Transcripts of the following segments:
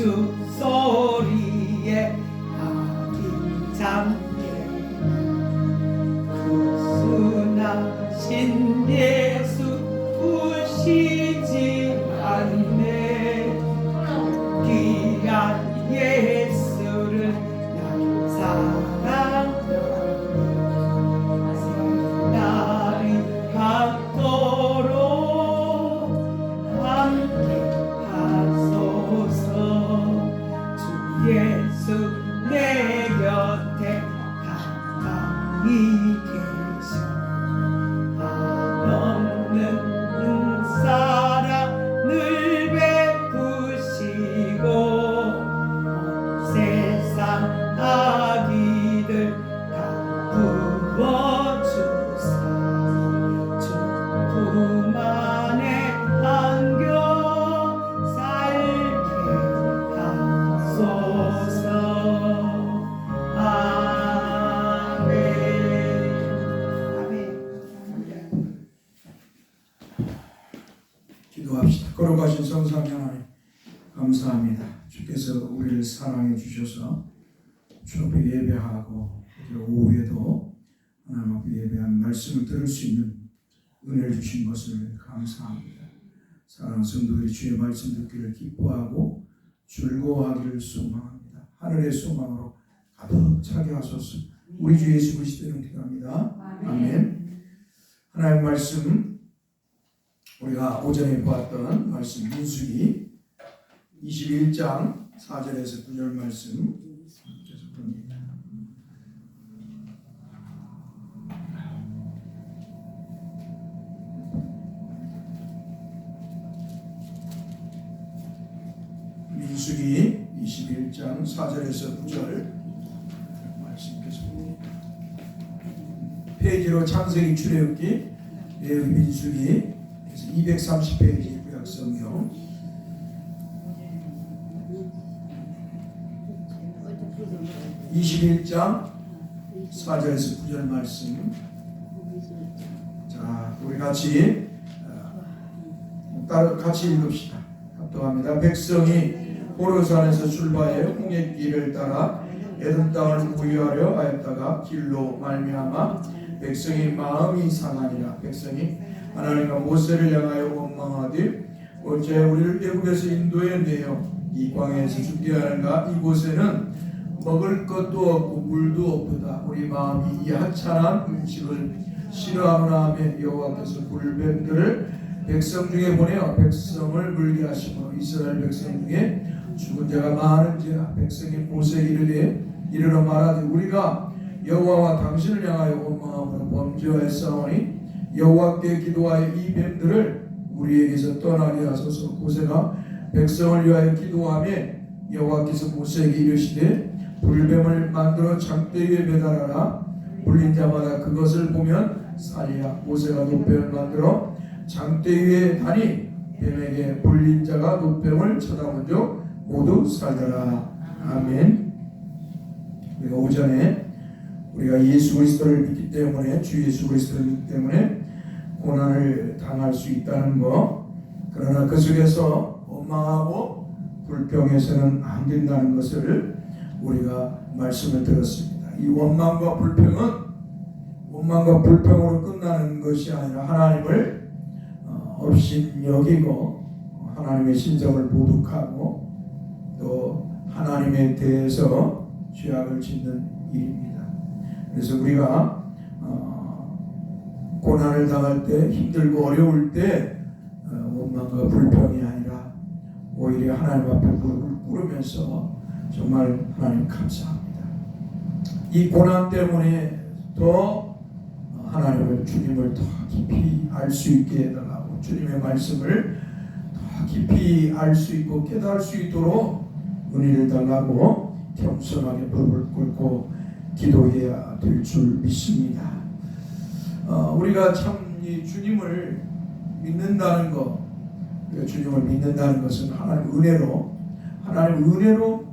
주 소리에 아기 잠에 구순하신 예수 우시지 않네. 귀한 예수를 난 사랑하네. 날이 밝도록 함께 하소서. 주 예수 내 곁에 가까이 계셔. 한없는 사랑을 베푸시고 세상 아기들 다 부어주사. 주 품 안에 안겨 살게 하소서. 아멘. 아멘. 기도합시다. 걸어가신 성삼위 하나님 감사합니다. 주께서 우리를 사랑해 주셔서 주 앞에 예배하고 오후에도 하나님 앞에 예배한 말씀을 들을 수 있는 은혜를 주신 것을 감사합니다. 사랑하는 성도들이 주의 말씀 듣기를 기뻐하고 즐거워하기를 소망합니다. 하늘의 소망으로 가득 차게 하소서. 우리 주 예수 그리스도를 기도합니다. 아멘. 하나님의 말씀 우리가 오전에 보았던 말씀 민수기 21장 4절에서 9절 말씀 계속 봅니다. 민수기 21장 4절에서 9절 말씀 계속 봅니다. 페이지로 창세기 출애굽기 민수기 230페이지 구약성경 21장 4절에서 9절 말씀. 자, 우리 같이 읽읍시다. 합독합니다. 백성이 호르산에서 출발해 홍해길을 따라 에돔 땅을 구유하려 하였다가 길로 말미암아 백성이 마음이 상하니라. 백성이 하나님과 모세를 향하여 원망하되 어째 우리를 애굽에서 인도해 내어 이 광야에서 죽게 하는가. 이곳에는 먹을 것도 없고 물도 없도다. 우리 마음이 이 하찮은 음식을 싫어하노라 하며 여호와께서 불뱀들을 백성 중에 보내어 백성을 물게 하시고 이스라엘 백성 중에 죽은 자가 많은지라. 백성이 모세에게 이르러 말하되 우리가 여호와와 당신을 향하여 원망함으로 범죄하였사오니 여호와께 기도하여 이 뱀들을 우리에게서 떠나게 하소서. 모세가 백성을 위하여 기도하며 여호와께서 모세에게 이르시되 불뱀을 만들어 장대 위에 매달아라. 물린 자마다 그것을 보면 살리라. 모세가 놋뱀을 만들어 장대 위에 다니 뱀에게 물린 자가 놋뱀을 쳐다본 적 모두 살더라. 아멘. 우리가 오전에 우리가 예수 그리스도를 믿기 때문에 주 예수 그리스도를 믿기 때문에 고난을 당할 수 있다는 것, 그러나 그 속에서 원망하고 불평해서는 안 된다는 것을 우리가 말씀을 들었습니다. 이 원망과 불평으로 끝나는 것이 아니라 하나님을 없인 여기고 하나님의 신정을 모독하고 또 하나님에 대해서 죄악을 짓는 일입니다. 그래서 우리가 고난을 당할 때, 힘들고 어려울 때 원망과 불평이 아니라 오히려 하나님 앞에 무릎을 꿇으면서 정말 하나님 감사합니다. 이 고난 때문에 더 하나님을, 주님을 더 깊이 알 수 있게 해달라고, 주님의 말씀을 더 깊이 알 수 있고 깨달을 수 있도록 은혜를 달라고 겸손하게 무릎을 꿇고 기도해야 될 줄 믿습니다. 우리가 참 이 주님을 믿는다는 것, 우리가 주님을 믿는다는 것은 하나님 은혜로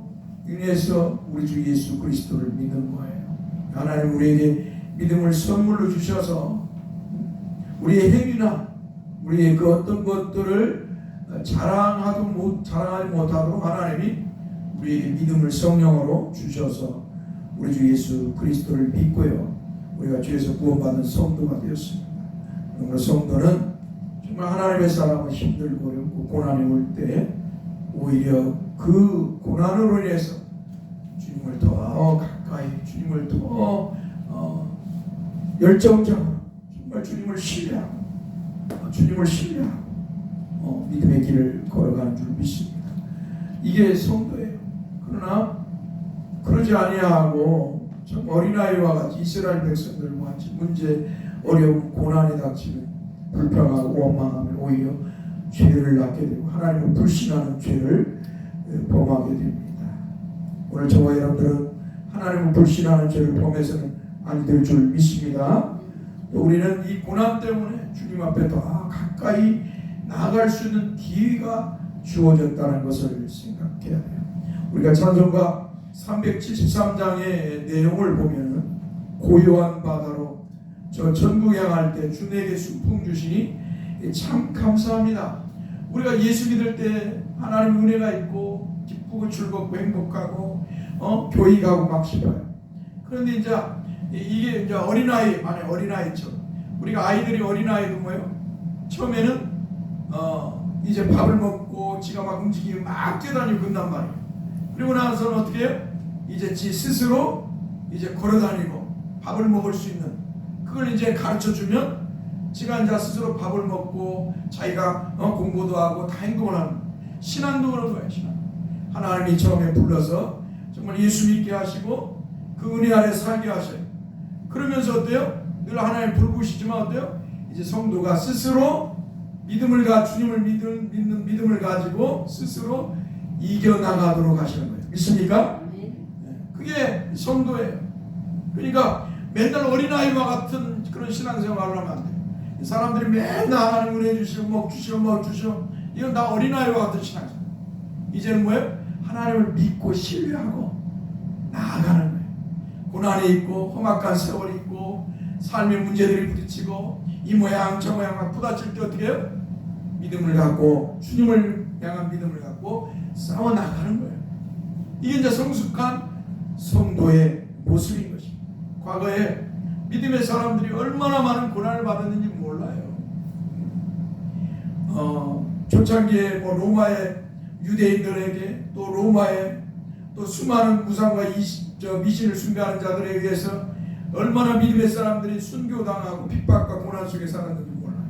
인해서 우리 주 예수 그리스도를 믿는 거예요. 하나님 우리에게 믿음을 선물로 주셔서 우리의 행위나 우리의 그 어떤 것들을 자랑하지 못하도록 하나님이 우리에게 믿음을 성령으로 주셔서 우리 주 예수 그리스도를 믿고요, 우리가 주에서 구원받은 성도가 되었습니다. 오늘 성도는 정말 하나님의 사람은 힘들고 어렵고 고난이 올 때 오히려 그 고난으로 인해서 주님을 더 가까이, 주님을 더 열정적으로 정말 주님을 신뢰하고 믿음의 길을 걸어가는 줄 믿습니다. 이게 성도예요. 그러나 그러지 아니하고 참 어린아이와 같이 이스라엘 백성들과 같이 문제, 어려움, 고난이 닥치면 불평하고 원망하면 오히려 죄를 낳게 되고 하나님을 불신하는 죄를 범하게 됩니다. 오늘 저와 여러분들은 하나님을 불신하는 죄를 범해서는 안 될 줄 믿습니다. 또 우리는 이 고난 때문에 주님 앞에 더 가까이 나아갈 수 있는 기회가 주어졌다는 것을 생각해야 돼요. 우리가 찬송가 373장의 내용을 보면은 고요한 바다로 저 천국 향할 때 주 내게 순풍 주시니 참 감사합니다. 우리가 예수 믿을 때 하나님 은혜가 있고 기쁘고 즐겁고 행복하고 교회 가고 막 싶어요. 그런데 이제 이게 이제 어린아이, 만약 어린아이처럼 우리가 아이들이 어린아이도 뭐예요? 처음에는 이제 밥을 먹고 지가 막 움직이고 막 뛰어다니고 그런단 말이에요. 그리고 나서는 어떻게 해요? 이제 지 스스로 이제 걸어다니고 밥을 먹을 수 있는 그걸 이제 가르쳐주면 지가 이제 스스로 밥을 먹고 자기가 공부도 하고 다 행동을 하는 신앙도 그런 거예요. 신앙. 하나님이 처음에 불러서 정말 예수 믿게 하시고 그 은혜 아래 살게 하셔요. 그러면서 어때요? 늘 하나님 부르시지만 어때요? 이제 성도가 스스로 주님을 믿는 믿음을 가지고 스스로 이겨나가도록 하시는 거예요. 믿습니까? 그게 성도예요. 그러니까 맨날 어린아이와 같은 그런 신앙생활을 하면 안 돼요. 사람들이 맨날 하나님 은혜 주시고 먹 주시고 이건 다 어린아이와 같은 신앙생활. 이제는 뭐예요? 하나님을 믿고 신뢰하고 나아가는 거예요. 고난이 있고 험악한 세월이 있고 삶의 문제들이 부딪히고 이 모양 저 모양 막 부딪힐 때 어떻게 해요? 믿음을 갖고 주님을 향한 믿음을 갖고 싸워 나가는 거예요. 이게 이제 성숙한 성도의 모습인 것입니다. 과거에 믿음의 사람들이 얼마나 많은 고난을 받았는지 몰라요. 초창기에 로마의 유대인들에게 또 로마의 또 수많은 무상과 미신을 숭배하는 자들에 의해서 얼마나 믿음의 사람들이 순교당하고 핍박과 고난 속에 살았는지 몰라요.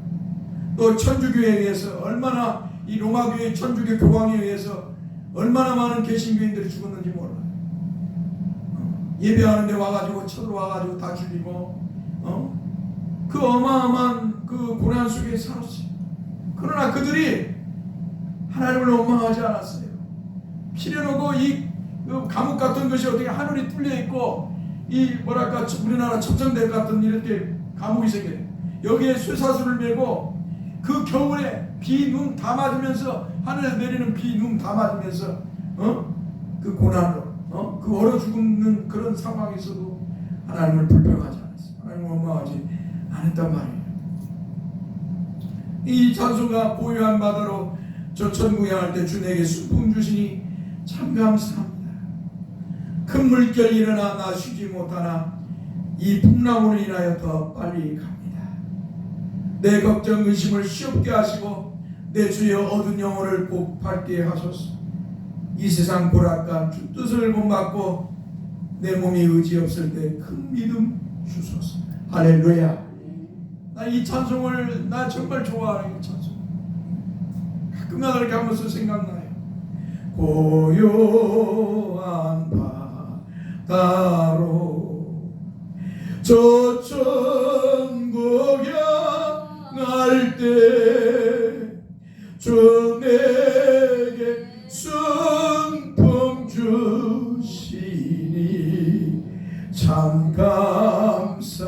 또 천주교에 의해서 얼마나 이 로마교회 천주교 교황에 의해서 얼마나 많은 개신교인들이 죽었는지 몰라요. 예배하는데 와가지고 쳐들어와가지고 다 죽이고 그 어마어마한 그 고난 속에 살았어요. 그러나 그들이 하나님을 원망하지 않았어요. 피려놓고 이 감옥 같은 것이 어떻게 하늘이 뚫려 있고 이 뭐랄까 우리나라 첩정대 같은 이렇게 감옥이 생겨요. 여기에 쇠사슬을 메고 그 겨울에 비, 눈 다 맞으면서 하늘에서 내리는 비, 눈 다 맞으면서 그 고난으로 그 얼어 죽는 그런 상황에서도 하나님을 불평하지 않았어요. 하나님을 원망하지 않았단 말이에요. 이 찬송가 고요한 바다로 저 천국 향할 때 주 내게 순풍 주시니 참 감사합니다. 큰 물결이 일어나 나 쉬지 못하나 이 풍랑으로 인하여 더 빨리 갑니다. 내 걱정 의심을 쉬옵게 하시고 내 주여 어두운 영혼을 꼭 밝게 하소서. 이 세상 보라까 주 뜻을 본받고 내 몸이 의지 없을 때 큰 믿음 주소서. 할렐루야. 나 이 찬송을 나 정말 좋아하는 이 찬송. 가끔가다 이렇게 하면서 생각나요. 고요한 바다로 저 천국 향할 때 주 내게 순풍 주시니 참 감사합니다.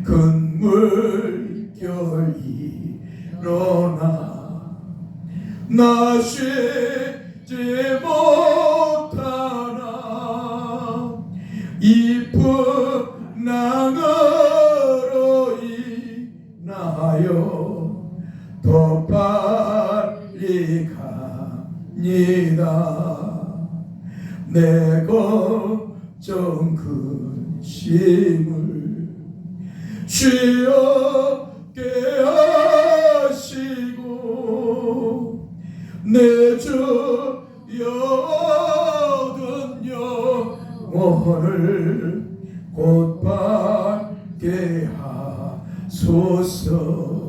큰 물결이 일어나 나 쉬지 못하나 이 풍랑으로 인하여 더 빨리 내 걱정 근심을 주여 깨하시고 내 주 얻은 영혼을 곧 받게 하소서.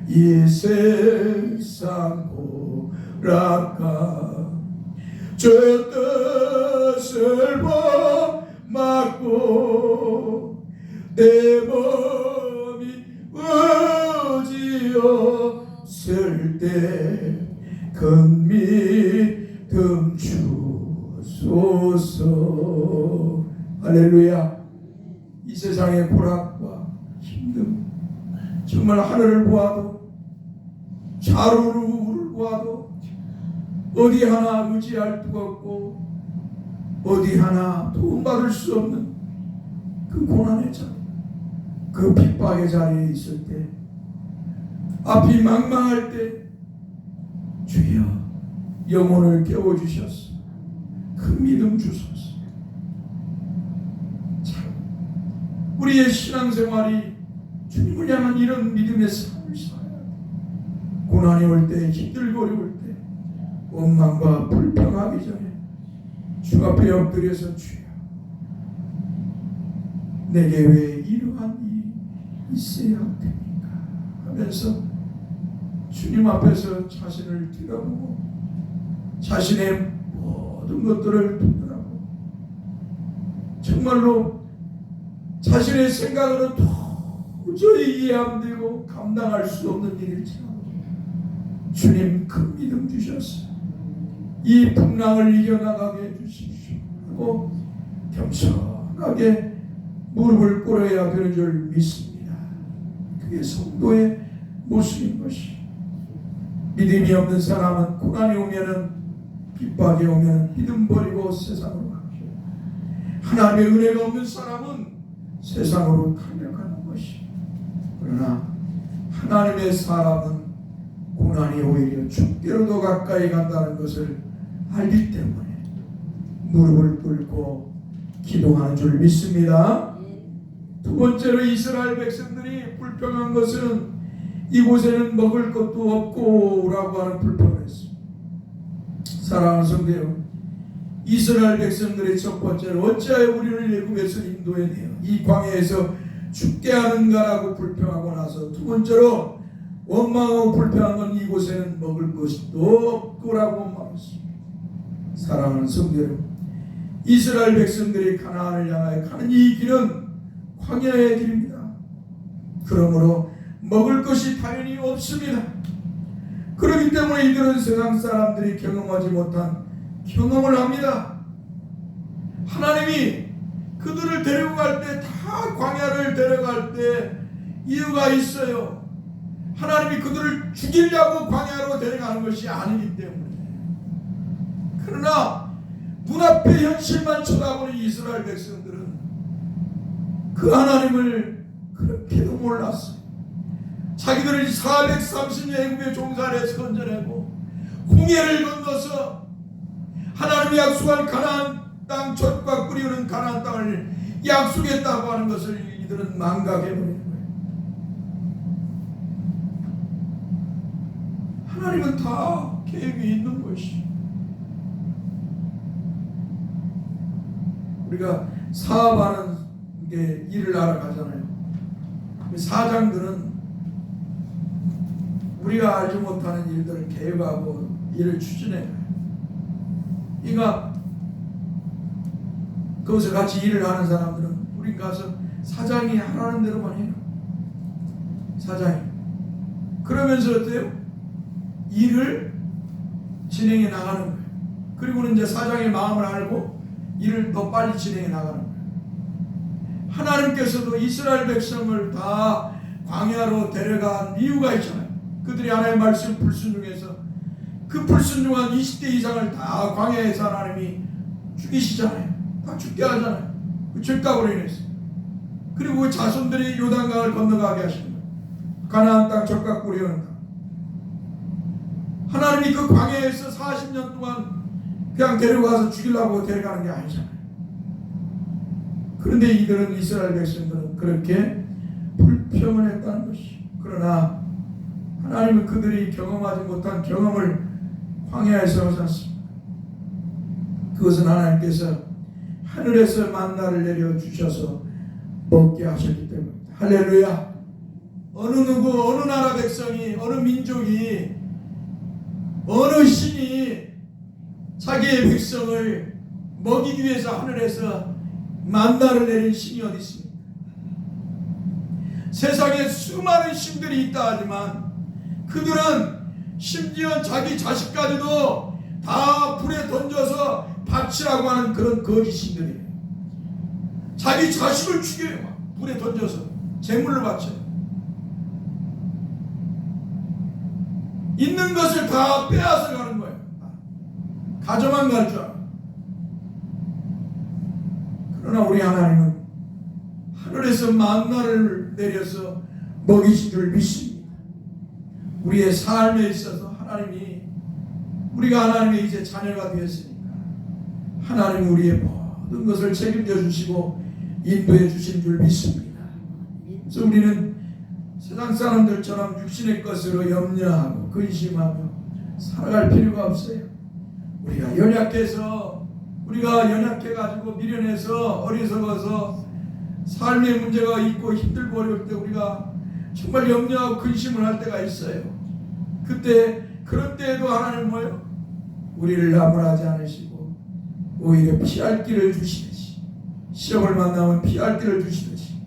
이 세상 고락가 주 뜻을 범맞고 내 몸이 의지 없을 때 큰 믿음 주소서. 할렐루야. 이 세상의 고락과 힘듦, 정말 하늘을 보아도 좌우를 보아도 어디 하나 의지할 데가 없고 어디 하나 도움받을 수 없는 그 고난의 자리, 그 핍박의 자리에 있을 때, 앞이 망망할 때 주여 영혼을 깨워주셔서 그 믿음 주소서. 참 우리의 신앙생활이 주님을 향한 이런 믿음의 삶을 살아야 돼. 고난이 올 때, 힘들고 어려울 때, 원망과 불평하기 전에 주 앞에 엎드려서 주여 내게 왜 이러한 일이 있어야 됩니까 하면서 주님 앞에서 자신을 뒤돌아보고 자신의 모든 것들을 뒤돌아보고 정말로 자신의 생각으로 도저히 이해 안 되고 감당할 수 없는 일일지라도 주님 그 믿음 주셔서 이 풍랑을 이겨나가게 해주십시오 하고 겸손하게 무릎을 꿇어야 되는 줄 믿습니다. 그게 성도의 모습인 것이. 믿음이 없는 사람은 고난이 오면은 핍박이 오면 믿음 버리고 세상으로 가죠. 하나님의 은혜가 없는 사람은 세상으로 달려가는 것이. 그러나 하나님의 사람은 고난이 오히려 죽기로도 가까이 간다는 것을 알기 때문에 무릎을 꿇고 기도하는 줄 믿습니다. 두 번째로 이스라엘 백성들이 불평한 것은 이곳에는 먹을 것도 없고 라고 하는 불평을 했습니다. 사랑하는 성도 여러분, 이스라엘 백성들의 첫 번째로 어찌하여 우리를 애굽에서 인도해내어 이 광야에서 죽게 하는가라고 불평하고 나서 두 번째로 원망하고 불평한 건 이곳에는 먹을 것도 없고라고 말했습니다. 사랑하는 성도 여러분, 이스라엘 백성들이 가나안을 향하여 가는 이 길은 광야의 길입니다. 그러므로 먹을 것이 당연히 없습니다. 그렇기 때문에 이들은 세상 사람들이 경험하지 못한 경험을 합니다. 하나님이 그들을 데리고 갈 때 다 광야를 데려갈 때 이유가 있어요. 하나님이 그들을 죽이려고 광야로 데려가는 것이 아니기 때문에. 그러나 눈앞의 현실만 쳐다보는 이스라엘 백성들은 그 하나님을 그렇게도 몰랐어요. 자기들은 430년 애굽에 종살이해서 건져내고 홍해를 건너서 하나님이 약속한 가나안 땅 젖과 꿀이 흐르는 가나안 땅을 약속했다고 하는 것을 이들은 망각해버린 거예요. 하나님은 다 계획이 있는 것이. 우리가 사업하는 게 일을 하러 가잖아요. 사장들은 우리가 알지 못하는 일들을 계획하고 일을 추진해요. 그러니까 거기서 같이 일을 하는 사람들은 우리 가서 사장이 하라는 대로만 해요. 사장이. 그러면서 어때요? 일을 진행해 나가는 거예요. 그리고는 이제 사장의 마음을 알고 일을 더 빨리 진행해 나가는 거예요. 하나님께서도 이스라엘 백성을 다 광야로 데려간 이유가 있잖아요. 그들이 하나님의 말씀 불순종해서 그 불순종한 20대 이상을 다 광야에서 하나님이 죽이시잖아요. 다 죽게 하잖아요. 그 죄값으로 인해서. 그리고 그 자손들이 요단강을 건너가게 하시는 거예요. 가나안 땅 젖과 꿀이 흐르는 땅. 하나님이 그 광야에서 40년 동안 그냥 데려가서 죽이려고 데려가는 게 아니잖아요. 그런데 이들은, 이스라엘 백성들은 그렇게 불평을 했다는 것이. 그러나 하나님은 그들이 경험하지 못한 경험을 광야에서 하셨습니다. 그것은 하나님께서 하늘에서 만나를 내려주셔서 먹게 하셨기 때문입니다. 할렐루야. 어느 누구, 어느 나라 백성이, 어느 민족이, 어느 신이 자기의 백성을 먹이기 위해서 하늘에서 만나를 내린 신이 어디 있습니까? 세상에 수많은 신들이 있다 하지만 그들은 심지어 자기 자식까지도 다 불에 던져서 바치라고 하는 그런 거짓 신들이에요. 자기 자식을 죽여요. 막 불에 던져서 제물로 바쳐요. 있는 것을 다 빼앗아 가는 거예요. 가져만 갈 줄 알아. 그러나 우리 하나님은 하늘에서 만나를 내려서 먹이신 줄 믿습니다. 우리의 삶에 있어서 하나님이, 우리가 하나님의 이제 자녀가 되었으니까 하나님이 우리의 모든 것을 책임져 주시고 인도해 주신 줄 믿습니다. 그래서 우리는 세상 사람들처럼 육신의 것으로 염려하고 근심하며 살아갈 필요가 없어요. 우리가 연약해가지고 미련해서 어리석어서 삶의 문제가 있고 힘들고 어려울 때 우리가 정말 염려하고 근심을 할 때가 있어요. 그런 때에도 하나님 뭐예요? 우리를 나무라지 않으시고 오히려 피할 길을 주시듯이, 시험을 만나면 피할 길을 주시듯이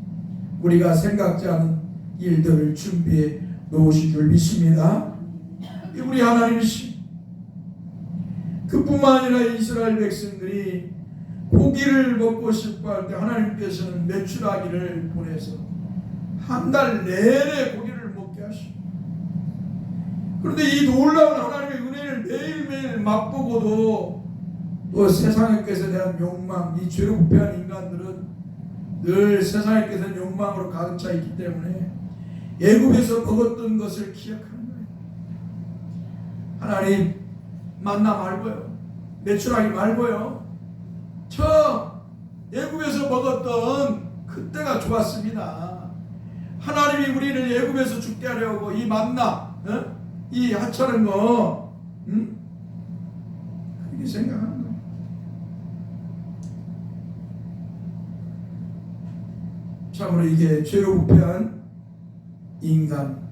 우리가 생각지 않은 일들을 준비해 놓으신 줄 믿습니다. 우리 하나님이시. 그뿐만 아니라 이스라엘 백성들이 고기를 먹고 싶어 할 때 하나님께서는 메추라기를 보내서 한 달 내내 고기를 먹게 하시고, 그런데 이 놀라운 하나님의 은혜를 매일매일 맛보고도 또 세상의 것에 대한 욕망, 이 죄로 부패한 인간들은 늘 세상의 것에 욕망으로 가득 차 있기 때문에 애굽에서 먹었던 것을 기억하는 거예요. 하나님, 만나 말고요, 메추라기 말고요, 저 애굽에서 먹었던 그때가 좋았습니다. 하나님이 우리를 애굽에서 죽게 하려고 이 만나, 이 하찮은 거, 그렇게 생각하는 거예요. 참으로 이게 죄로 부패한 인간,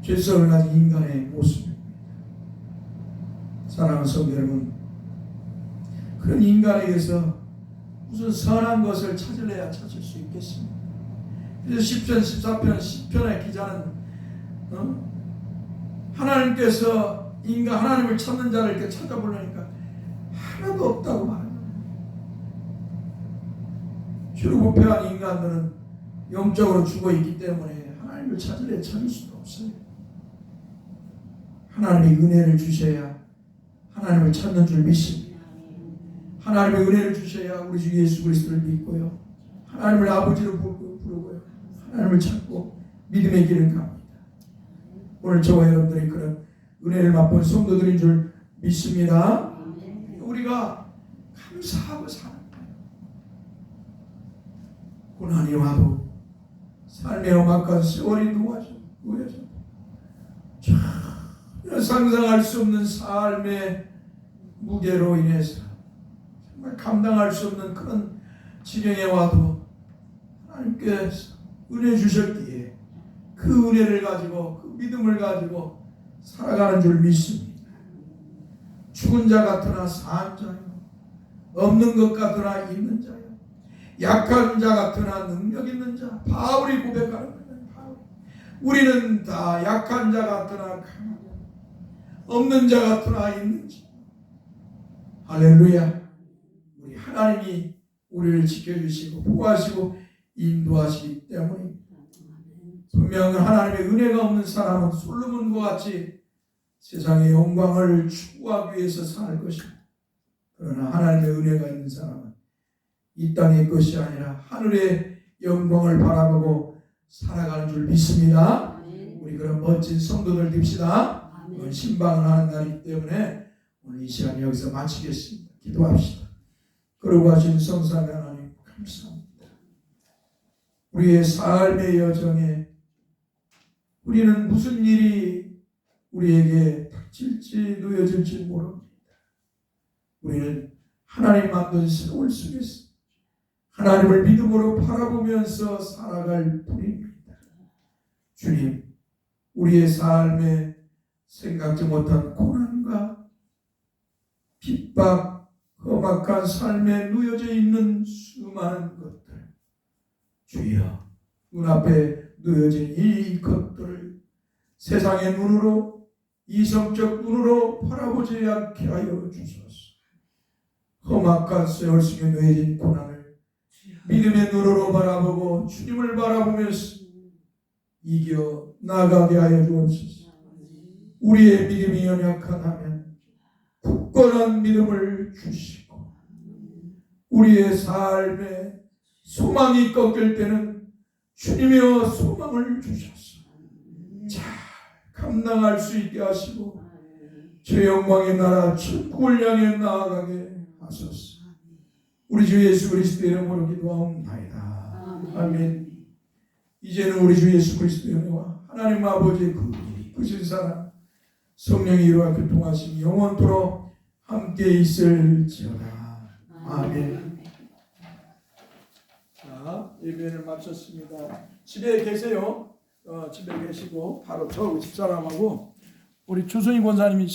죄성을 가진 인간의 모습입니다. 사랑하는 성도 여러분, 그런 인간에게서 무슨 선한 것을 찾으려야 찾을 수 있겠습니까? 그래서 10편, 14편, 10편의 기자는 하나님께서 하나님을 찾는 자를 이렇게 찾아보려니까 하나도 없다고 말합니다. 죄로 부패한 인간들은 영적으로 죽어 있기 때문에 하나님을 찾을 수도 없어요. 하나님의 은혜를 주셔야 하나님을 찾는 줄 믿습니다. 하나님의 은혜를 주셔야 우리 주 예수 그리스도를 믿고요, 하나님을 아버지로 부르고요, 하나님을 찾고 믿음의 길을 갑니다. 오늘 저와 여러분들이 그런 은혜를 맛본 성도들인 줄 믿습니다. 우리가 감사하고 사는 거예요. 고난이 와도 삶의 험악한 세월이 누워져 전혀 상상할 수 없는 삶의 무게로 인해서 정말 감당할 수 없는 그런 지경에 와도 하나님께서 은혜 주셨기에 그 은혜를 가지고, 그 믿음을 가지고 살아가는 줄 믿습니다. 죽은 자 같으나 산 자요, 없는 것 같으나 있는 자요, 약한 자 같으나 능력 있는 자. 바울이 고백하는 거예요. 우리는 다 약한 자 같으나 강한 자, 없는 자 같으나 있는 자. 할렐루야. 우리 하나님이 우리를 지켜주시고 보호하시고 인도하시기 때문입니다. 분명 하나님의 은혜가 없는 사람은 솔로몬과 같이 세상의 영광을 추구하기 위해서 살 것입니다. 그러나 하나님의 은혜가 있는 사람은 이 땅의 것이 아니라 하늘의 영광을 바라보고 살아가는 줄 믿습니다. 우리 그런 멋진 성도들 됩시다. 오늘 신방을 하는 날이기 때문에 오늘 이 시간 여기서 마치겠습니다. 기도합시다. 그러고 하신 성삼위 하나님 감사합니다. 우리의 삶의 여정에 우리는 무슨 일이 우리에게 닥칠지 놓여질지 모릅니다. 우리는 하나님 만든 세월 속에서 하나님을 믿음으로 바라보면서 살아갈 뿐입니다. 주님, 우리의 삶에 생각지 못한 고난과 핍박, 험악한 삶에 누여져 있는 수많은 것들, 주여, 눈앞에 누여진 이 것들을 세상의 눈으로, 이성적 눈으로 바라보지 않게 하여 주소서. 험악한 세월 속에 누여진 고난을 믿음의 눈으로 바라보고 주님을 바라보면서 이겨 나가게 하여 주옵소서. 우리의 믿음이 연약하다면 굳건한 믿음을 주시고, 우리의 삶에 소망이 꺾일 때는 주님이여 소망을 주셔서 잘 감당할 수 있게 하시고 주 영광의 나라 천국을 향해 나아가게 하소서. 우리 주 예수 그리스도의 이름으로 기도하옵나이다. 아멘. 이제는 우리 주 예수 그리스도의 은혜와 하나님 아버지의 크신 사랑, 성령의 이루와 교통하심이 영원토록 함께 있을지어다. 아멘. 자, 예배를 마쳤습니다. 집에 계세요. 집에 계시고 바로 저 집사람하고 우리 주선희 권사님이